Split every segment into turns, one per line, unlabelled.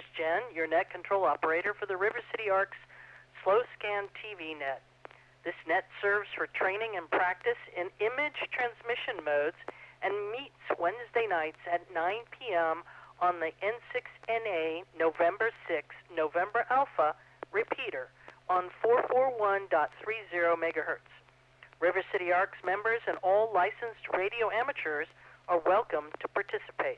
is Jen, your net control operator for the River City Arc's Slow Scan TV Net. This net serves for training and practice in image transmission modes and meets Wednesday nights at 9 p.m. on the N6NA November 6 November Alpha repeater on 441.30 megahertz. River City Arc's members and all licensed radio amateurs are welcome to participate.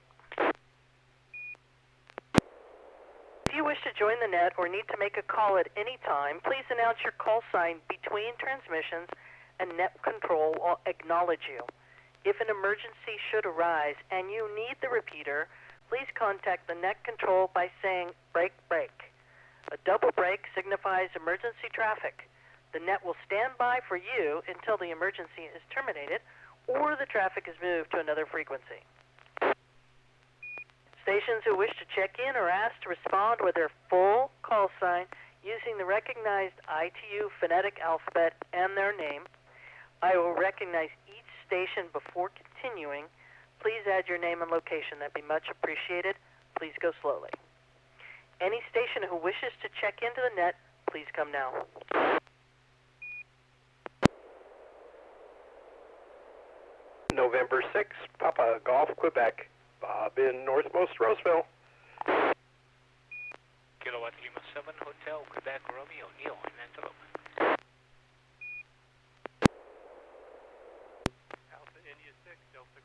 If you wish to join the net or need to make a call at any time, please announce your call sign between transmissions and net control will acknowledge you. If an emergency should arise and you need the repeater, please contact the net control by saying break, break. A double break signifies emergency traffic. The net will stand by for you until the emergency is terminated or the traffic is moved to another frequency. Stations who wish to check in are asked to respond with their full call sign using the recognized ITU phonetic alphabet and their name. I will recognize each station before continuing. Please add your name and location. That'd be much appreciated. Please go slowly. Any station who wishes to check into the net, please come now.
November 6, Papa Golf, Quebec. Bob in Northmost Roseville.
Kilowatt Lima 7 Hotel, Quebec, Romeo, Neil, in Antelope.
Alpha India 6, Delta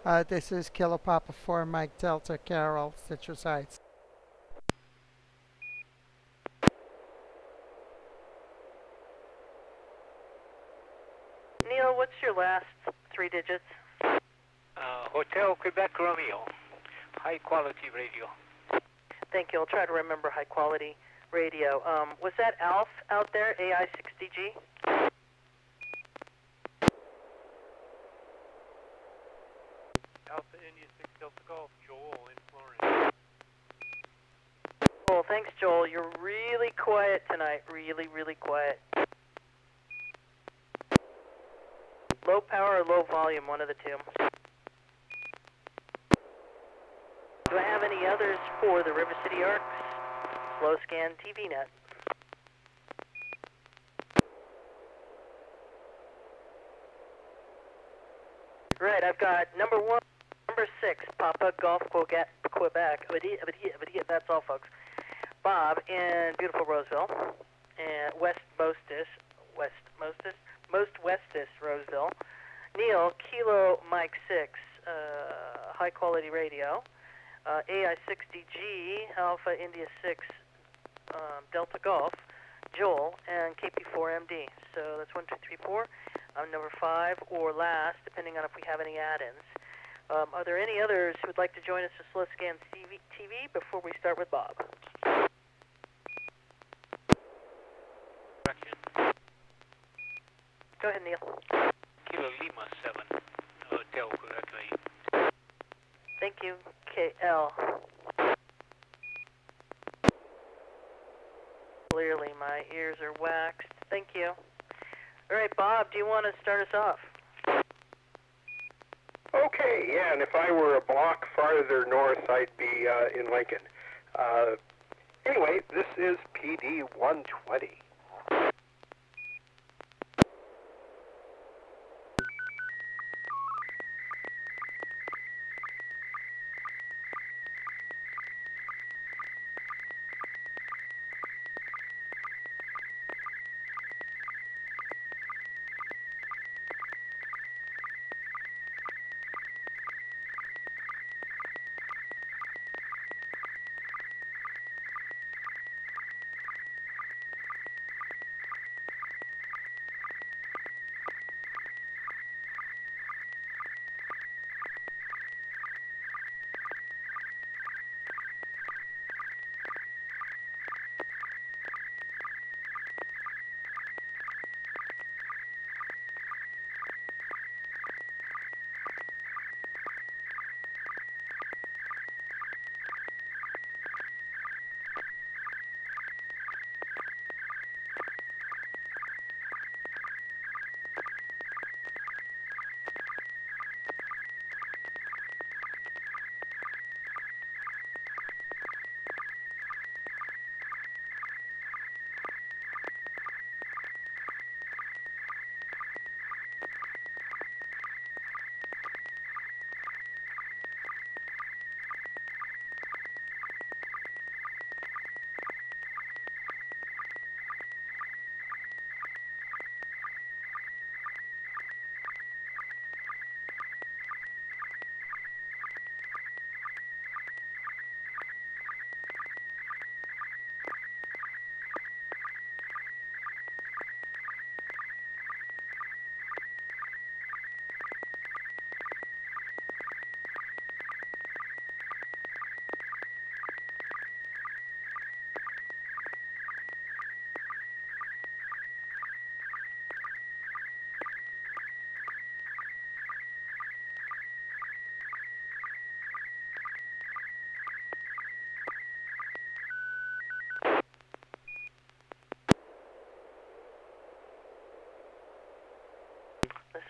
Golf.
This is Kilo Papa 4, Mike Delta, Carol, Citrus Heights.
Neil, what's your last 3 digits?
Hotel, Quebec, Romeo. High quality radio.
Thank you. I'll try to remember high quality radio. Was that Alf out there, AI60G?
Alpha India 6, Delta Golf, Joel in Florence.
Well, thanks, Joel. You're really quiet tonight. Really, really quiet. Low power or low volume, one of the two. Do I have any others for the River City Arcs Slow Scan TV Net? Right, I've got number 1, number 6, Papa Golf Quebec. That's all, folks. Bob in beautiful Roseville, and Most Westis, Roseville. Neil, Kilo Mike 6, high quality radio. AI60G, Alpha India 6, Delta Golf. Joel, and KP4MD. So that's 1, 2, 3, 4. I'm number 5 or last, depending on if we have any add-ins. Are there any others who would like to join us to Slow Scan TV before we start with Bob? Go ahead, Neil.
Kilo Lima 7, Hotel, Quebec.
Thank you, KL. Clearly, my ears are waxed. Thank you. All right, Bob, do you want to start us off?
Okay, yeah, and if I were a block farther north, I'd be in Lincoln. Anyway, this is PD 120.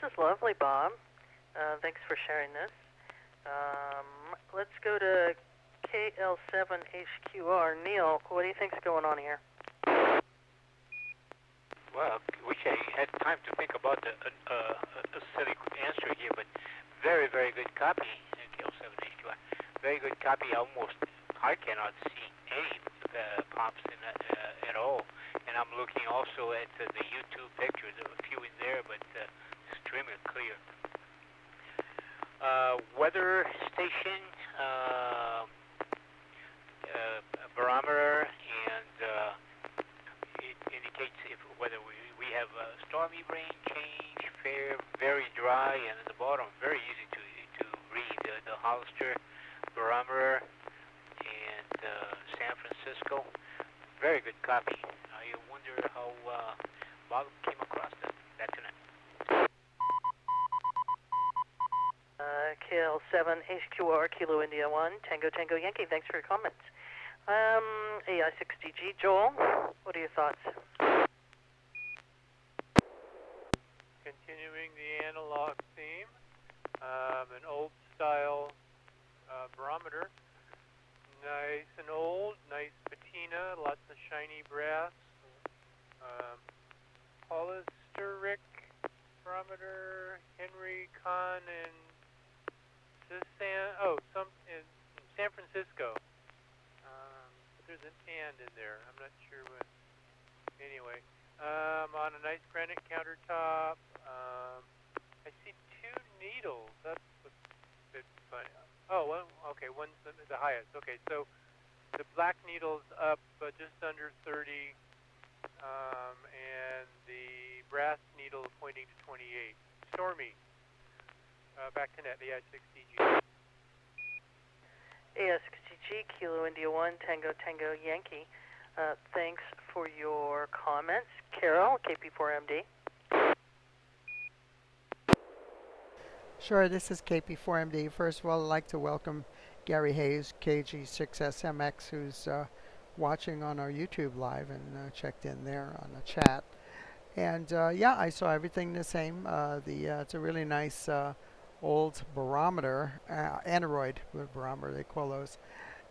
This is lovely, Bob. Thanks for sharing this. Let's go to KL7HQR. Neil, what do you think's going on here?
Well, wish I had time to think about a silly answer here, but very, very good copy, KL7HQR. Very good copy. I cannot see any pops in that, at all. And I'm looking also at the YouTube pictures. There are a few in there, but extremely clear. Weather station, barometer, and it indicates whether we have stormy rain change, fair, very dry, and at the bottom, very easy to read the Hollister barometer and San Francisco. Very good copy. I wonder how Bob came across that tonight.
KL7HQR, Kilo India 1, Tango Tango Yankee. Thanks for your comments. AI6DG, Joel, what are your thoughts?
Continuing the analog theme, an old style barometer. Nice and old, nice patina, lots of shiny brass. Hollisteric barometer, Henry Kahn in in San Francisco. But there's an and in there. I'm not sure what. Anyway, on a nice granite countertop. I see two needles. That's what's a bit funny. Oh, well, okay, one's the highest. Okay, so the black needle's up just under 30, and the brass needle pointing to 28. Stormy. Back to net, the AI6DG.
AI6DG, Kilo India 1, Tango Tango Yankee. Thanks for your comments. Carol, KP4MD.
Sure, this is KP4MD. First of all, I'd like to welcome Gary Hayes, KG6SMX, who's watching on our YouTube live and checked in there on the chat. And yeah, I saw everything the same. It's a really nice old barometer, aneroid barometer, they call those.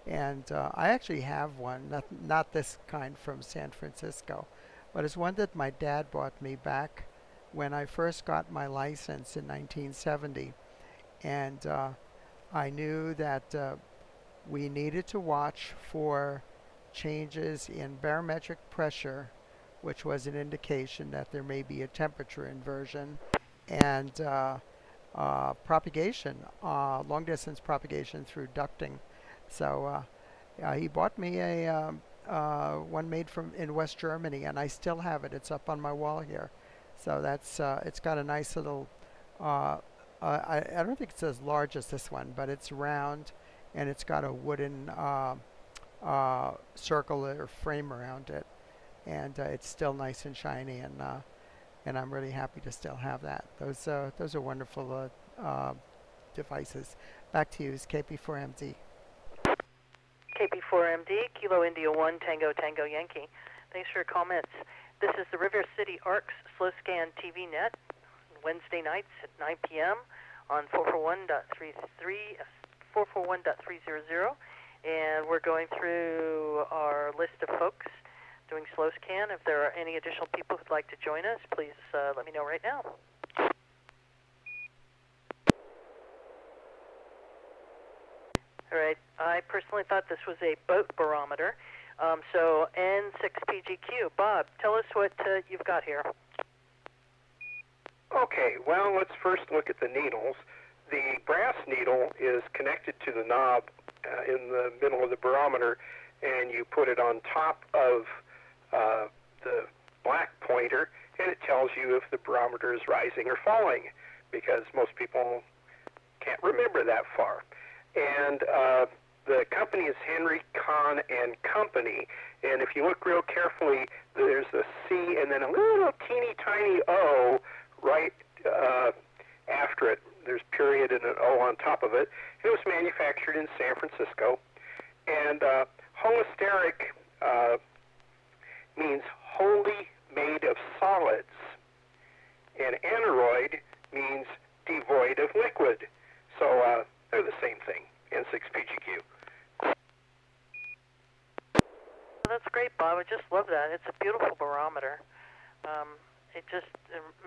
And I actually have one, not this kind from San Francisco, but it's one that my dad bought me back when I first got my license in 1970. And I knew that we needed to watch for changes in barometric pressure, which was an indication that there may be a temperature inversion, and propagation, long distance propagation through ducting. So he bought me a one made in West Germany, and I still have it. It's up on my wall here. So that's it's got a nice little. I don't think it's as large as this one, but it's round, and it's got a wooden circle or frame around it, and it's still nice and shiny, and I'm really happy to still have that. Those are wonderful devices. Back to you, KP4MD.
KP4MD, Kilo India 1, Tango Tango Yankee. Thanks for your comments. This is the River City ARCS Slow Scan TV Net, Wednesday nights at 9 p.m. on 441.300, and we're going through our list of folks doing slow scan. If there are any additional people who'd like to join us, please let me know right now. All right, I personally thought this was a boat barometer. So N6PGQ. Bob, tell us what you've got here.
Okay, well, let's first look at the needles. The brass needle is connected to the knob in the middle of the barometer, and you put it on top of the black pointer, and it tells you if the barometer is rising or falling, because most people can't remember that far. And the company is Henry Kahn and Company, and if you look real carefully, there's a C and then a little teeny tiny O right after it. There's period and an O on top of it. It was manufactured in San Francisco, and holosteric means wholly made of solids, and aneroid means devoid of liquid. So they're the same thing, N6PGQ.
That's great, Bob. I just love that. It's a beautiful barometer. It just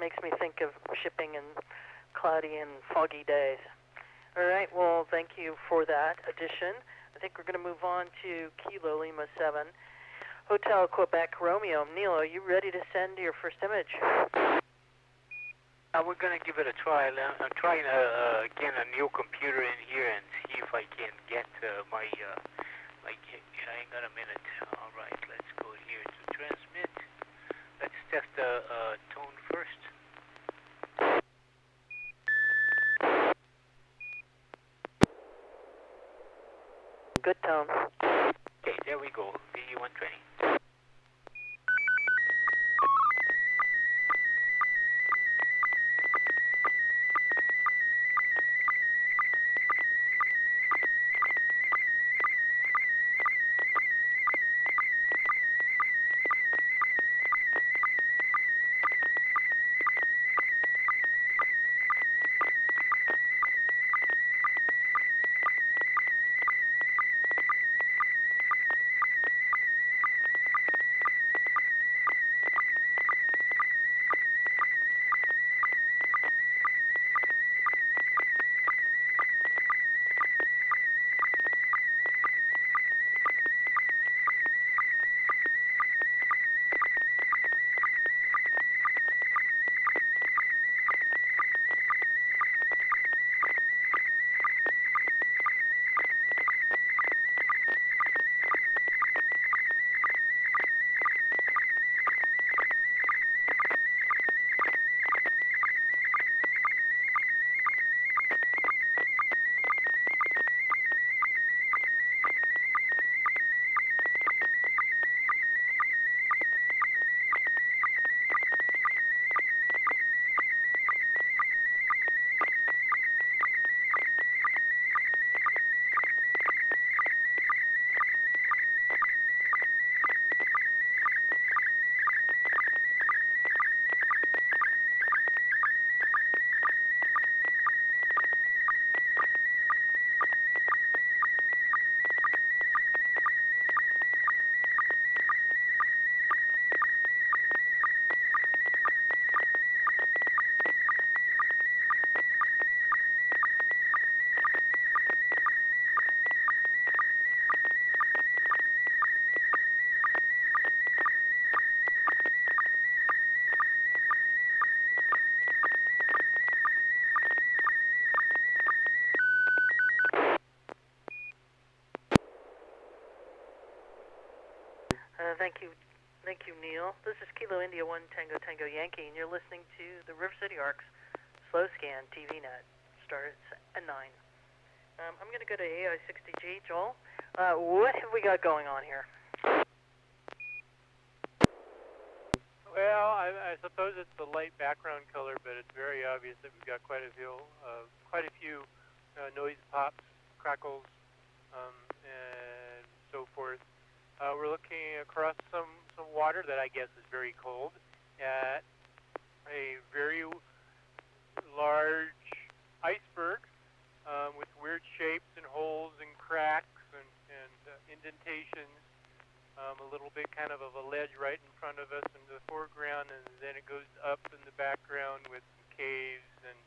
makes me think of shipping in cloudy and foggy days. All right, well, thank you for that addition. I think we're going to move on to Kilo Lima 7, Hotel Quebec Romeo. Neil, are you ready to send your first image?
We're going to give it a try. I'm trying again a new computer in here and see if I can get my, hang on a minute. All right, let's go here to transmit. Let's test the tone first.
Good tone.
Okay, there we go. VU120.
Thank you, Neil. This is Kilo India 1 Tango Tango Yankee, and you're listening to the River City Arcs Slow Scan TV Net. Starts at 9. I'm going to go to AI60G. Joel, what have we got going on here?
Well, I suppose it's the light background color, but it's very obvious that we've got quite a few noise pops, crackles, and so forth. We're looking across some water that I guess is very cold at a very large iceberg with weird shapes and holes and cracks and indentations. A little bit kind of a ledge right in front of us in the foreground, and then it goes up in the background with some caves, and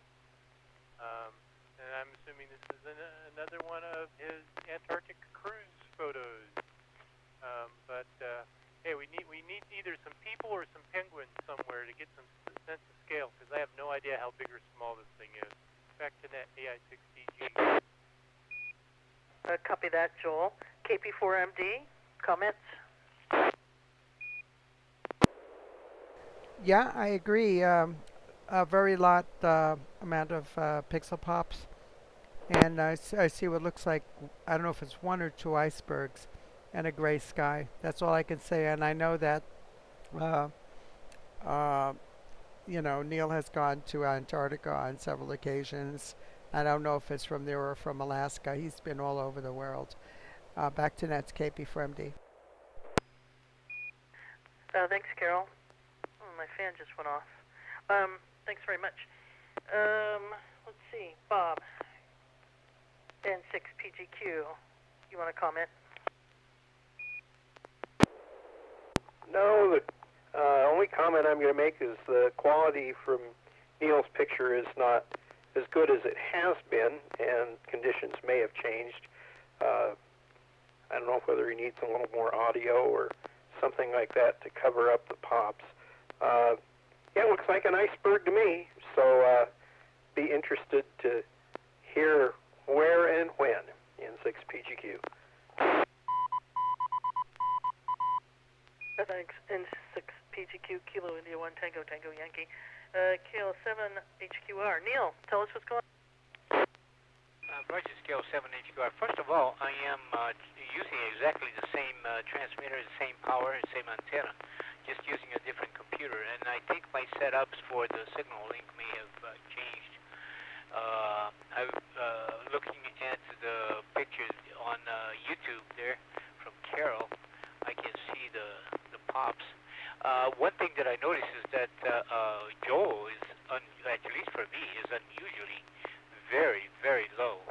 I'm assuming this is another one of his Antarctic cruise photos. Hey, we need either some people or some penguins somewhere to get some sense of scale, because I have no idea how big or small this thing is. Back to net AI60G.
Copy that, Joel. KP4MD, comments?
Yeah, I agree. A very lot amount of pixel pops, and I see what looks like, I don't know if it's one or two icebergs and a gray sky. That's all I can say. And I know that Neil has gone to Antarctica on several occasions. I don't know if it's from there or from Alaska. He's been all over the world. Back to Nets, KP for MD.
Thanks, Carol. Oh, my fan just went off. Thanks very much. Let's see, Bob, N6PGQ. You want to comment?
No, the only comment I'm going to make is the quality from Neil's picture is not as good as it has been, and conditions may have changed. I don't know whether he needs a little more audio or something like that to cover up the pops. Yeah, it looks like an iceberg to me, so be interested to hear where and when in 6PGQ.
Thanks, N6PGQ, Kilo India 1 Tango Tango Yankee. Kilo 7 HQR. Neil, tell us what's going on.
Roger, scale 7 HQR. First of all, I am using exactly the same transmitter, the same power, the same antenna, just using a different computer. And I think my setups for the signal link may have changed. I'm looking at the pictures on YouTube there from Carol. I can see the pops. One thing that I noticed is that Joel is, at least for me, is unusually very, very low.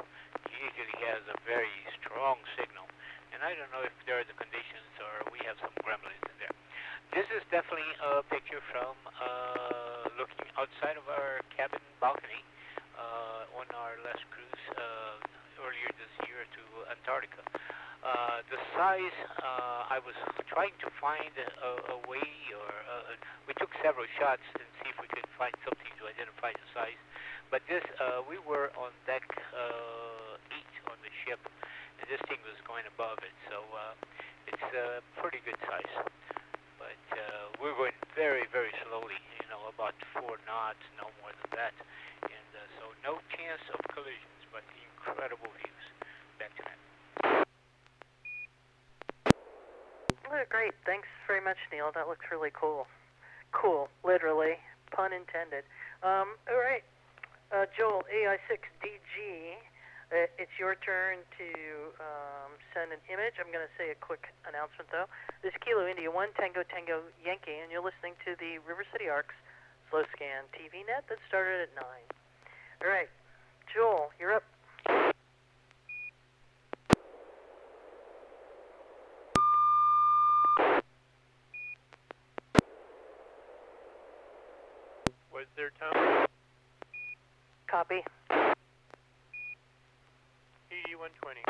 He usually has a very strong signal, and I don't know if there are the conditions or we have some gremlins in there. This is definitely a picture from looking outside of our cabin balcony on our last cruise earlier this year to Antarctica. The size, I was trying to find a way, or we took several shots and see if we could find something to identify the size. But this, we were on deck 8 on the ship, and this thing was going above it, so it's a pretty good size. But we're going very, very slowly, about 4 knots, no more than that. And so no chance of collisions, but incredible views. Back to that.
Oh, great. Thanks very much, Neil. That looks really cool. Cool, literally. Pun intended. All right. Joel, AI6DG, it's your turn to send an image. I'm going to say a quick announcement, though. This is Kilo India 1 Tango Tango Yankee, and you're listening to the River City Arcs Slow Scan TV Net that started at 9. All right. Joel, you're up.
Was there Tom?
Copy.
PD 120.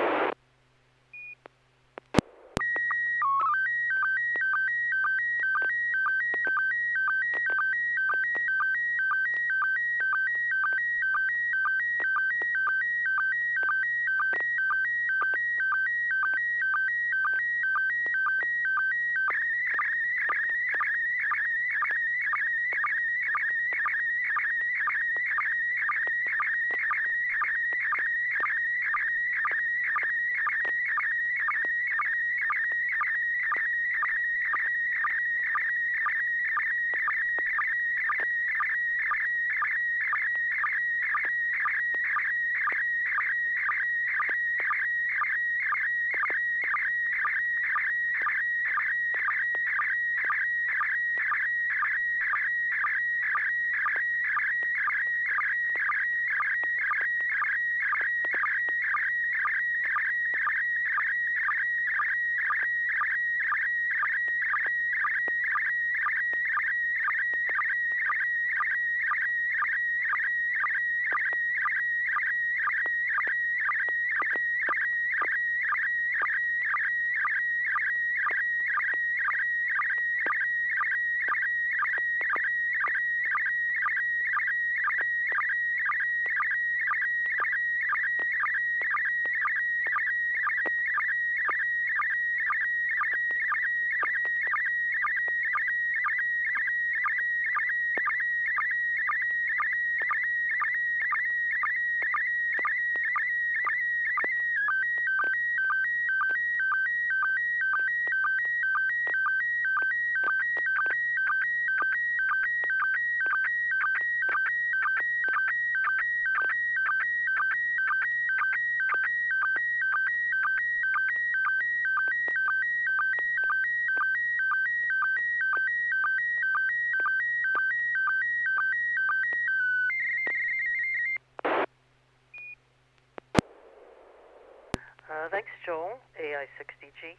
Thanks, Joel. AI6DG.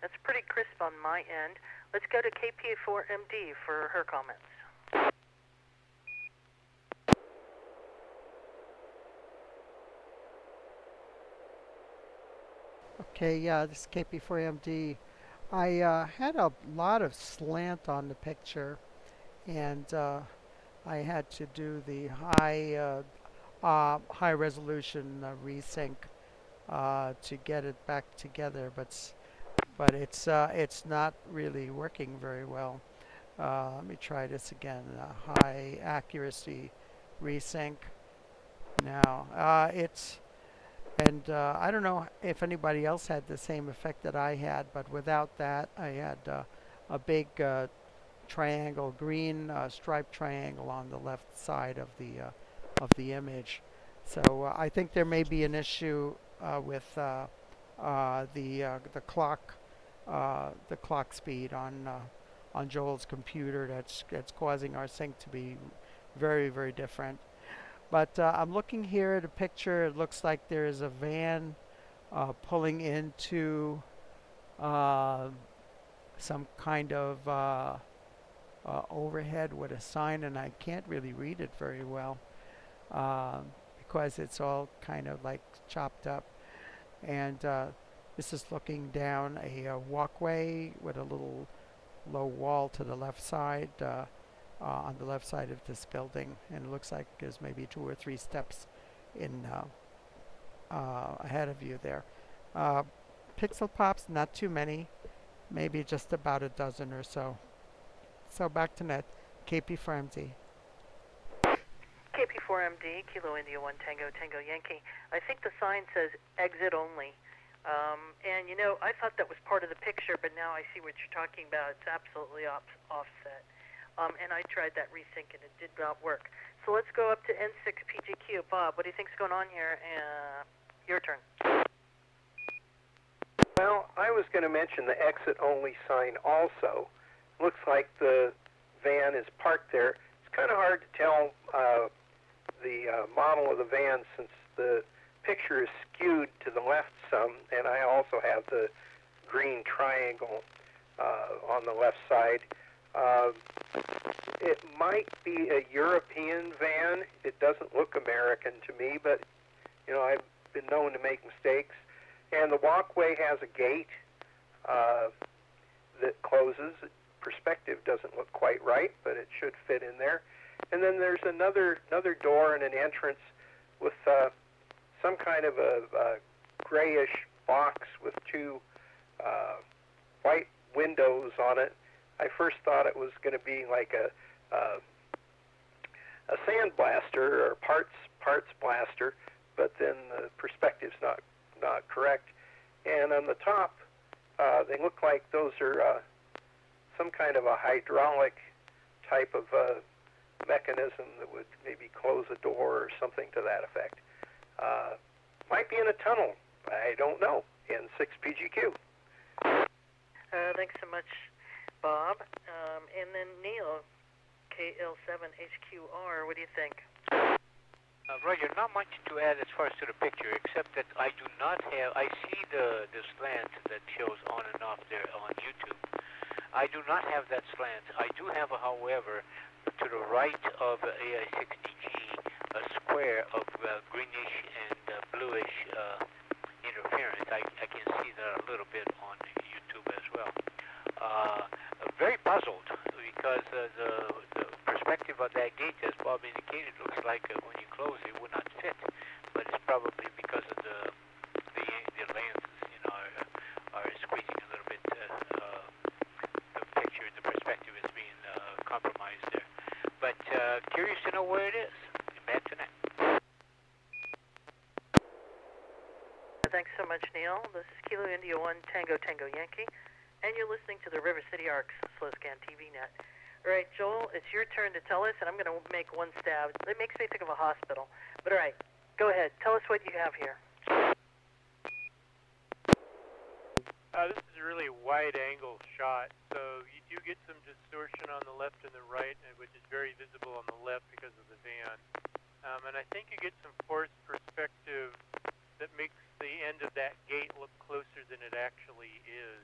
That's pretty crisp on my end. Let's go to KP4MD for her comments.
Okay, yeah, this is KP4MD. I had a lot of slant on the picture, and I had to do the high resolution resync to get it back together, but it's not really working very well. Let me try this again. High accuracy resync. Now I don't know if anybody else had the same effect that I had, but without that, I had a big triangle, green striped triangle on the left side of the image. So I think there may be an issue with the clock speed on Joel's computer that's causing our sync to be very, very different. But I'm looking here at a picture. It looks like there is a van pulling into some kind of overhead with a sign, and I can't really read it very well because it's all kind of like chopped up. And this is looking down a walkway with a little low wall to the left side. On the left side of this building, and it looks like there's maybe 2 or 3 steps in ahead of you there. Pixel pops, not too many, maybe just about a dozen or so. So back to net, KP4MD.
KP4MD, Kilo India 1 Tango Tango Yankee. I think the sign says exit only. And you know, I thought that was part of the picture, but now I see what you're talking about. It's absolutely offset. And I tried that resync and it did not work. So let's go up to N6PGQ. Bob, what do you think's going on here? Your turn.
Well, I was going to mention the exit-only sign also. Looks like the van is parked there. It's kind of hard to tell the model of the van since the picture is skewed to the left some, and I also have the green triangle on the left side. It might be a European van. It doesn't look American to me, but you know, I've been known to make mistakes. And the walkway has a gate that closes. Perspective doesn't look quite right, but it should fit in there. And then there's another door and an entrance with some kind of a grayish box with 2 white windows on it. I first thought it was going to be like a sandblaster or parts blaster, but then the perspective's not correct. And on the top, they look like those are some kind of a hydraulic type of mechanism that would maybe close a door or something to that effect. Might be in a tunnel. I don't know. N6PGQ.
Thanks so much, Bob. And then Neil, KL7HQR, what do you think?
Roger, not much to add as far as to the picture, except that I do not have, I see the slant that shows on and off there on YouTube. I do not have that slant. I do have, however, to the right of AI6DG, a square of greenish and bluish interference. I can see that a little bit on YouTube as well. Very puzzled because the perspective of that gate, as Bob indicated, looks like when you close it would not fit, but it's probably because of the lenses, you know, are squeezing a little bit. The picture, the perspective is being compromised there. But curious to know where it is. Back to that.
Thanks so much, Neil. This is Kilo India 1 Tango Tango Yankee, and you're listening to the River City Arcs Slow Scan TV Net. All right, Joel, it's your turn to tell us, and I'm going to make one stab. It makes me think of a hospital. But all right, go ahead. Tell us what you have here.
This is a really wide-angle shot, so you do get some distortion on the left and the right, which is very visible on the left because of the van. And I think you get some forced perspective that makes the end of that gate look closer than it actually is.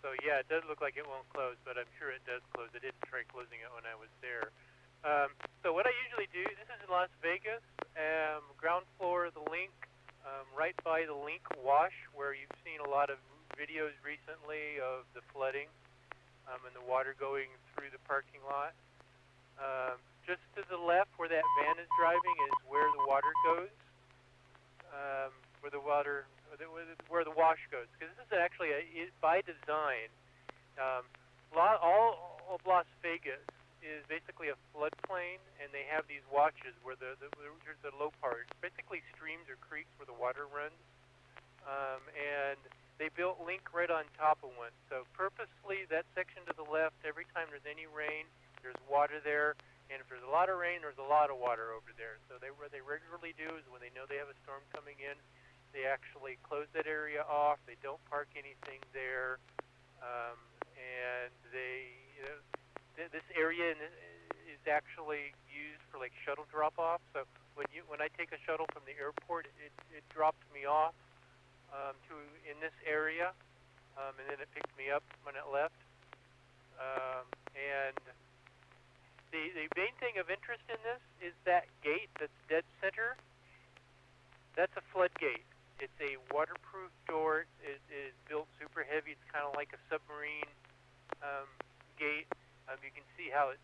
So yeah, it does look like it won't close, but I'm sure it does close. I didn't try closing it when I was there. So what I usually do, this is in Las Vegas, ground floor of the Link, right by the Link Wash, where you've seen a lot of videos recently of the flooding and the water going through the parking lot. Just to the left where that van is driving is where the water goes, where the wash goes. Because this is actually, by design, all of Las Vegas is basically a floodplain, and they have these washes where there's the low part, basically streams or creeks where the water runs, and they built Link right on top of one. So purposely, that section to the left, every time there's any rain, there's water there, and if there's a lot of rain, there's a lot of water over there. So what they regularly do is when they know they have a storm coming in, they actually close that area off. They don't park anything there, and this area is actually used for like shuttle drop-off. So when I take a shuttle from the airport, it drops me off in this area, and then it picked me up when it left. And the main thing of interest in this is that gate that's dead center. That's a flood gate. It's a waterproof door. It is built super heavy. It's kind of like a submarine gate. You can see how it's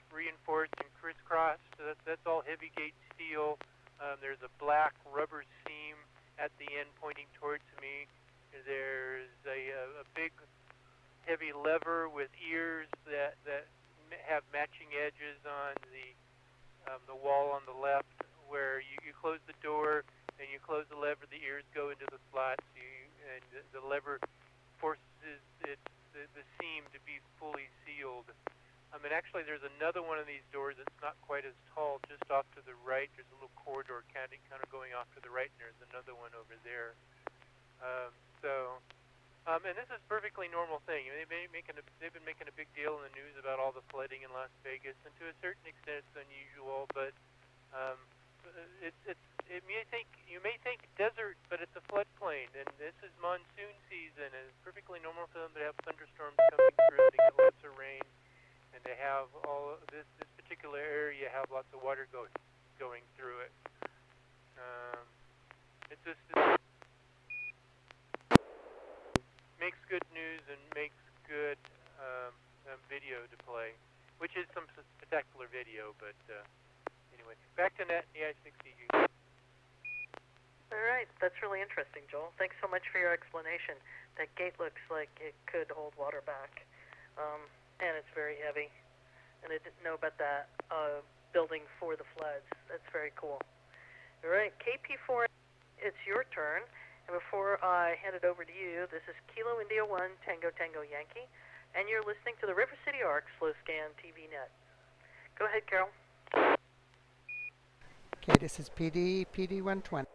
reinforced and crisscrossed. So that's all heavy gate steel. There's a black rubber seam at the end pointing towards me. There's a big heavy lever with ears that have matching edges on the wall on the left, where you close the door and you close the lever, the ears go into the slots, and the lever forces the seam to be fully sealed. And actually there's another one of these doors that's not quite as tall, just off to the right. There's a little corridor kind of going off to the right, and there's another one over there. And this is a perfectly normal thing. They've been making a big deal in the news about all the flooding in Las Vegas, and to a certain extent it's unusual. But you may think desert, but it's a floodplain, and this is monsoon season, and it's perfectly normal for them to have thunderstorms coming through, to get lots of rain, and to have all this particular area have lots of water going through it. It's makes good news and makes good video to play, which is some spectacular video. But anyway, back to Net EI60U.
All right, that's really interesting, Joel. Thanks so much for your explanation. That gate looks like it could hold water back, and it's very heavy. And I didn't know about that building for the floods. That's very cool. All right, KP4, it's your turn. And before I hand it over to you, this is Kilo India 1 Tango Tango Yankee, and you're listening to the River City Arc Slow Scan TV Net. Go ahead, Carol.
Okay, this is PD 120.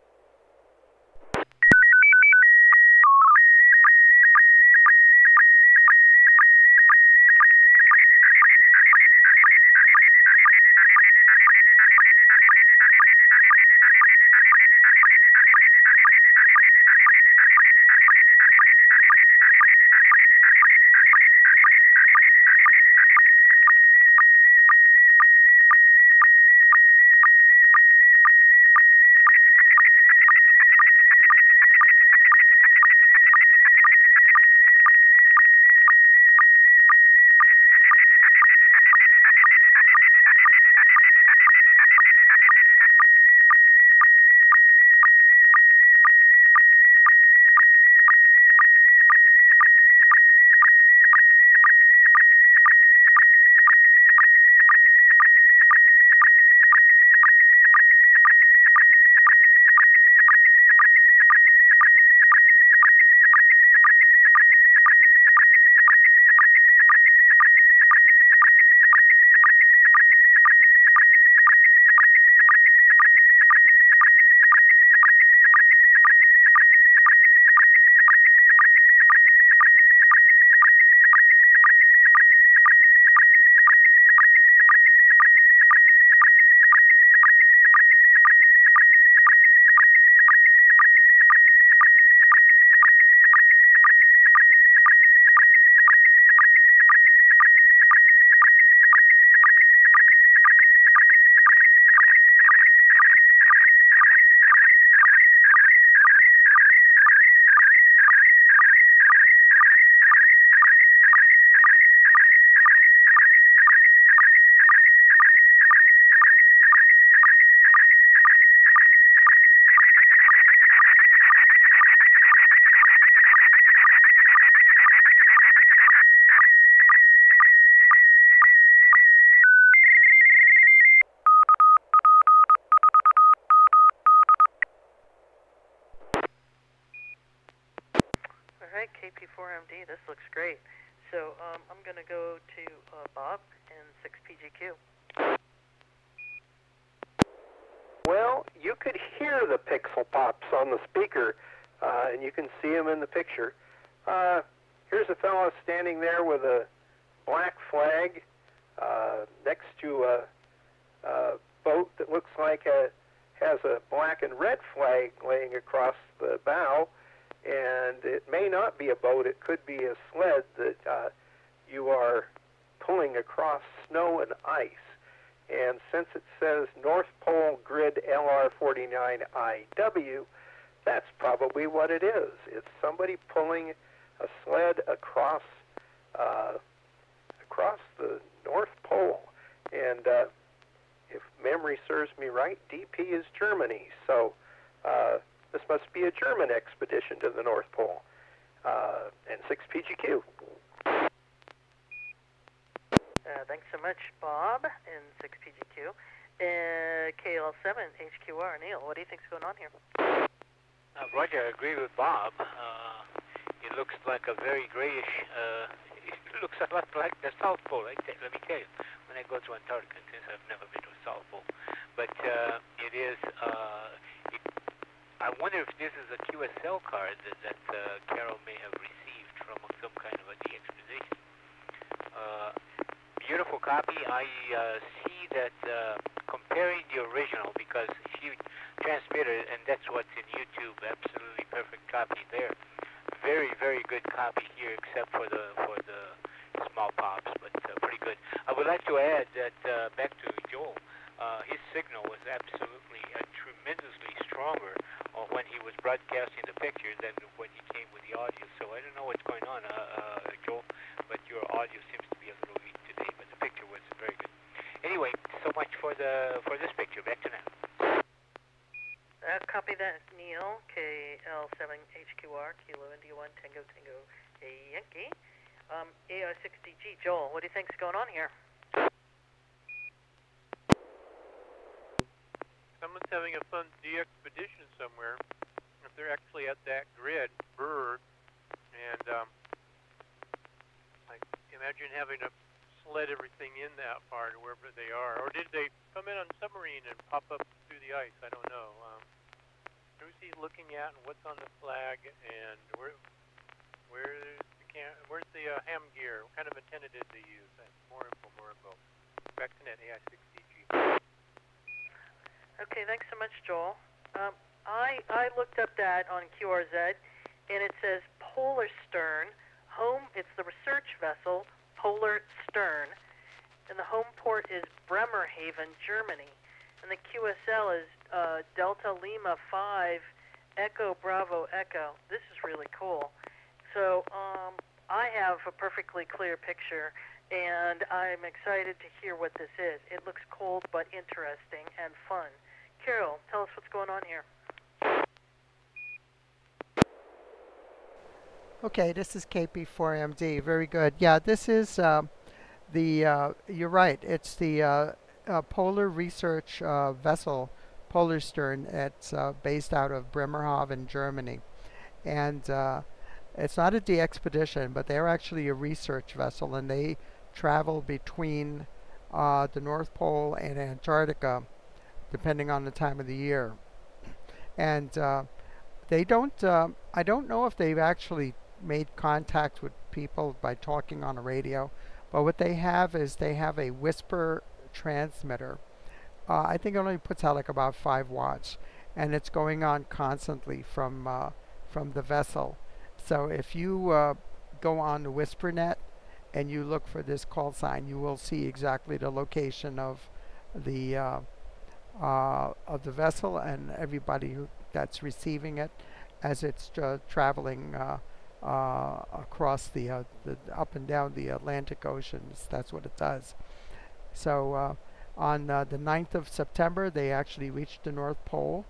right, KP4MD, this looks great. So I'm going to go to Bob and 6PGQ.
Well, you could hear the pixel pops on the speaker, and you can see them in the picture. Here's a fellow standing there with a black flag next to a boat that looks like has a black and red flag laying across the bow, and it may not be a boat. It could be a sled that you are pulling across snow and ice. And since it says North Pole Grid LR49IW, that's probably what it is. It's somebody pulling a sled across the North Pole. And if memory serves me right, DP is Germany. So this must be a German expedition to the North Pole. N6PGQ.
Thanks so much, Bob, and 6PGQ. KL7, HQR. Neil, what do you think's going on here?
Roger, I agree with Bob. It looks like a very grayish, it looks a lot like the South Pole, let me tell you, when I go to Antarctica, since I've never been to the South Pole. But it is, I wonder if this is a QSL card that Carol may have received from some kind of a DXposition. Beautiful copy. I see that comparing the original, because she transmitted, and that's what's in YouTube, absolutely perfect copy there. Very, very good copy here, except for the small pops, but pretty good. I would like to add that back to Joel, his signal was absolutely tremendously stronger when he was broadcasting the picture than when he came with the audio. So I don't know what's going on, Joel, but your audio seems to be a little weak today, but the picture was very good. Anyway, so much for this picture. Back to now.
Copy that, Neil. KL7HQR, Kilo India 1 Tango Tango Yankee. AI6DG. Joel, what do you think's going on here?
Someone's having a fun DXpedition somewhere. If they're actually at that grid, and I imagine having to sled everything in that far to wherever they are. Or did they come in on submarine and pop up through the ice? I don't know. Who's he looking at, and what's on the flag, and where's the ham gear? What kind of antenna did they use? More info. Back to net AI6DG.
Okay, thanks so much, Joel. I looked up that on QRZ, and it says Polar Stern. It's the research vessel, Polar Stern, and the home port is Bremerhaven, Germany. And the QSL is Delta Lima 5 Echo Bravo Echo. This is really cool. So I have a perfectly clear picture, and I'm excited to hear what this is. It looks cold but interesting and fun. Carol, tell us what's going on here.
Okay, this is KP4MD. Very good. Yeah, this is you're right. It's the polar research vessel, Polar Stern. It's based out of Bremerhaven, Germany. And it's not a DXpedition, but they're actually a research vessel, and they travel between the North Pole and Antarctica, depending on the time of the year. And they don't, I don't know if they've actually made contact with people by talking on a radio, but what they have is they have a whisper transmitter. I think it only puts out like about 5 watts, and it's going on constantly from the vessel. So if you go on the WhisperNet and you look for this call sign, you will see exactly the location of the vessel and everybody that's receiving it as it's traveling across the up and down the Atlantic Oceans. That's what it does. So on the 9th of September, they actually reached the North Pole.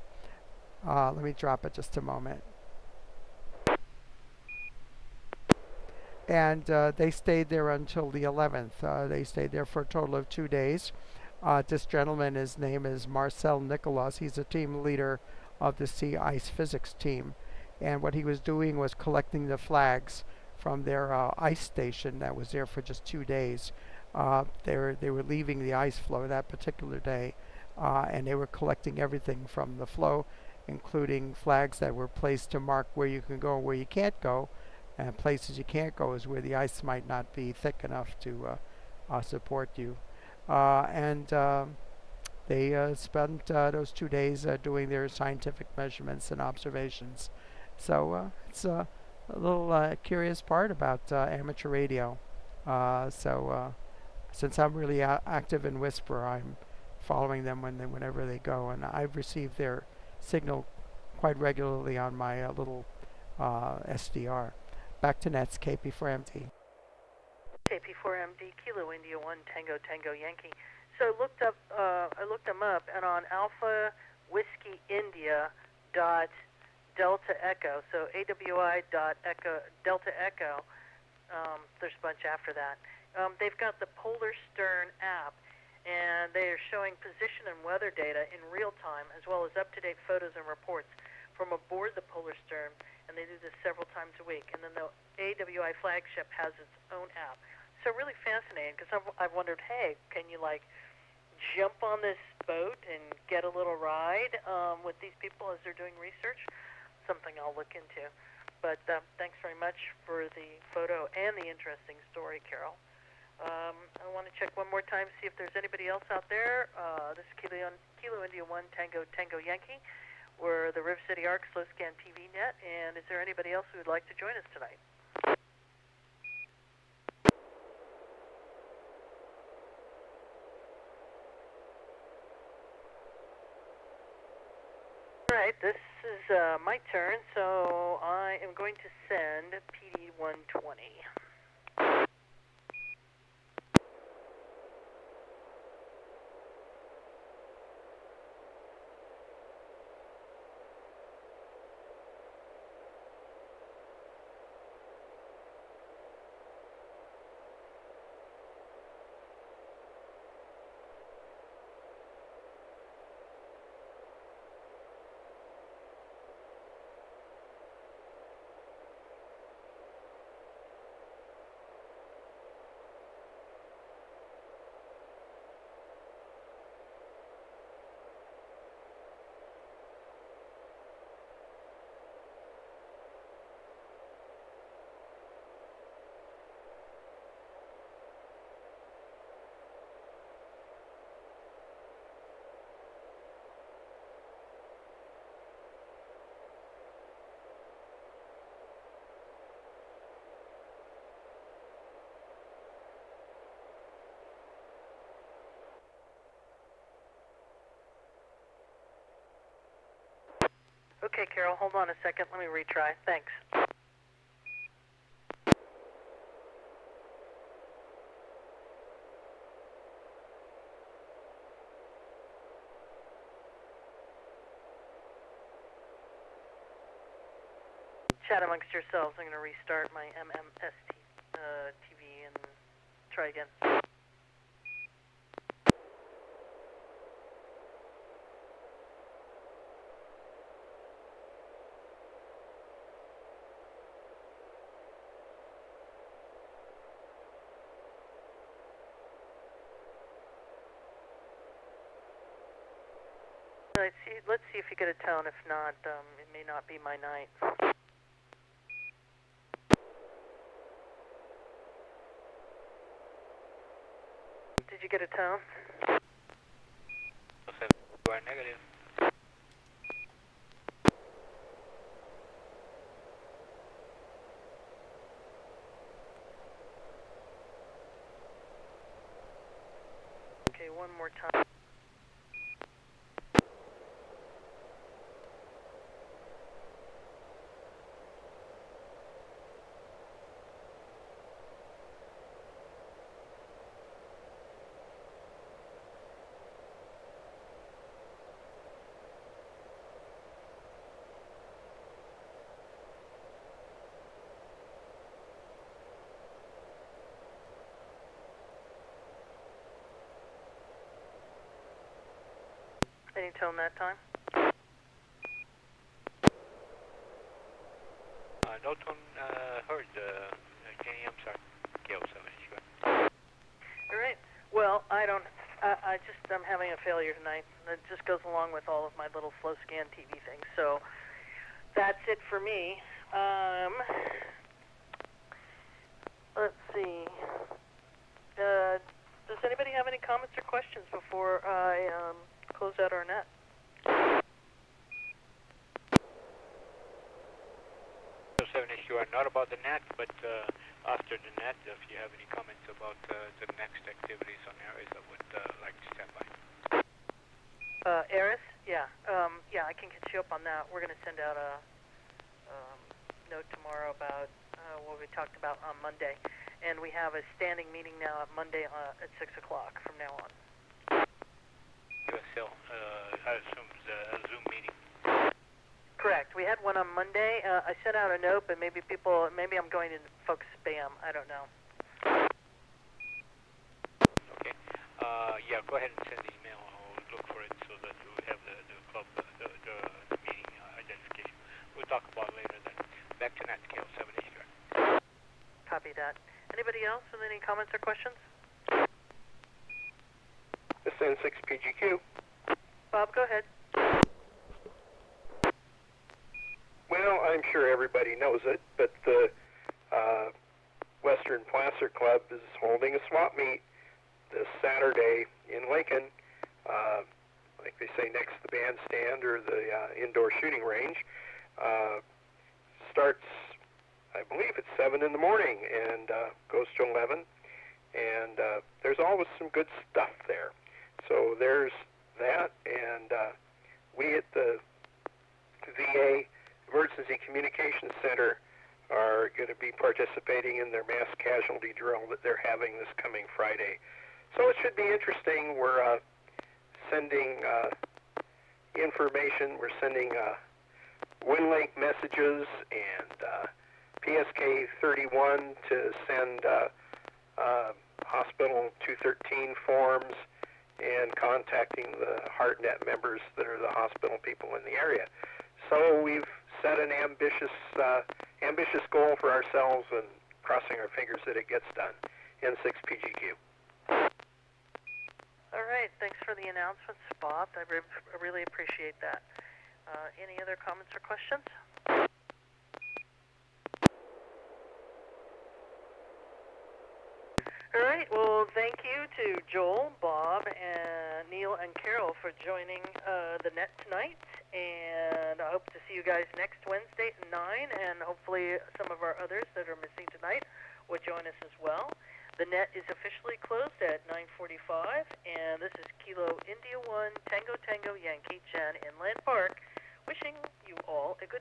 Let me drop it just a moment. And they stayed there until the 11th. They stayed there for a total of 2 days. This gentleman, his name is Marcel Nicolas. He's a team leader of the Sea Ice Physics team. And what he was doing was collecting the flags from their ice station that was there for just 2 days. They were leaving the ice floe that particular day, and they were collecting everything from the floe, including flags that were placed to mark where you can go and where you can't go. And places you can't go is where the ice might not be thick enough to support you. And they spent those 2 days doing their scientific measurements and observations. So it's a little curious part about amateur radio. Since I'm really active in Whisper, I'm following them whenever they go, and I've received their signal quite regularly on my little SDR. Back to Nets, KP4MD.
KP4MD, Kilo India 1 Tango Tango Yankee. So I looked them up, and on Alpha Whiskey India dot Delta Echo, so AWI dot Echo Delta Echo. There's a bunch after that. They've got the Polar Stern app, and they are showing position and weather data in real time, as well as up-to-date photos and reports from aboard the Polar Stern, and they do this several times a week. And then the AWI flagship has its own app. So really fascinating, because I've wondered, hey, can you jump on this boat and get a little ride with these people as they're doing research? Something I'll look into. But thanks very much for the photo and the interesting story, Carol. I want to check one more time, see if there's anybody else out there. This is Kilo India 1 Tango Tango Yankee. We're the River City Arc Slow Scan TV Net. And is there anybody else who would like to join us tonight? All right, this is my turn, so I am going to send PD 120. Okay, Carol, hold on a second. Let me retry. Thanks. Chat amongst yourselves. I'm going to restart my MMST TV and try again. Let's see if you get a tone. If not, it may not be my night. Did you get a tone?
Negative.
Okay, one more time. Any tone that time?
Dalton heard. Jenny, I'm sorry. KL7. Sure.
All right. Well, I don't. I'm having a failure tonight. That just goes along with all of my little flow scan TV things. So that's it for me. Let's see. Does anybody have any comments or questions before I close out our net?
7 issue are not about the net, but after the net, if you have any comments about the next activities on areas, I would like to stand by.
Eris? Yeah. Yeah, I can get you up on that. We're going to send out a note tomorrow about what we talked about on Monday. And we have a standing meeting now at Monday at 6 o'clock from now on.
USL, I assume a Zoom meeting.
Correct. We had one on Monday. I sent out a note, but maybe I'm going to folks' spam. I don't know.
Okay. Yeah, go ahead and send the email. I'll look for it so that we have the club, the meeting identification. We'll talk about it later then. Back to net, KL7 issue.
Copy that. Anybody else with any comments or questions?
This is N6PGQ.
Bob, go ahead.
Well, I'm sure everybody knows it, but the Western Placer Club is holding a swap meet this Saturday in Lincoln, like they say, next to the bandstand or the indoor shooting range. Starts, I believe, at 7 in the morning and goes to 11. And there's always some good stuff there. So there's that, and we at the VA Emergency Communications Center are going to be participating in their mass casualty drill that they're having this coming Friday. So it should be interesting. We're sending information. We're sending WinLink messages and PSK 31 to send Hospital 213 forms and contacting the HeartNet members that are the hospital people in the area. So we've set an ambitious goal for ourselves and crossing our fingers that it gets done. N6PGQ.
All right. Thanks for the announcements, Bob. I really appreciate that. Any other comments or questions? All right. Well, thank you to Joel, Bob, and Neil and Carol for joining the net tonight. And I hope to see you guys next Wednesday at 9. And hopefully some of our others that are missing tonight will join us as well. The net is officially closed at 9:45. And this is Kilo India 1 Tango Tango Yankee Jan Inland Park, wishing you all a good evening.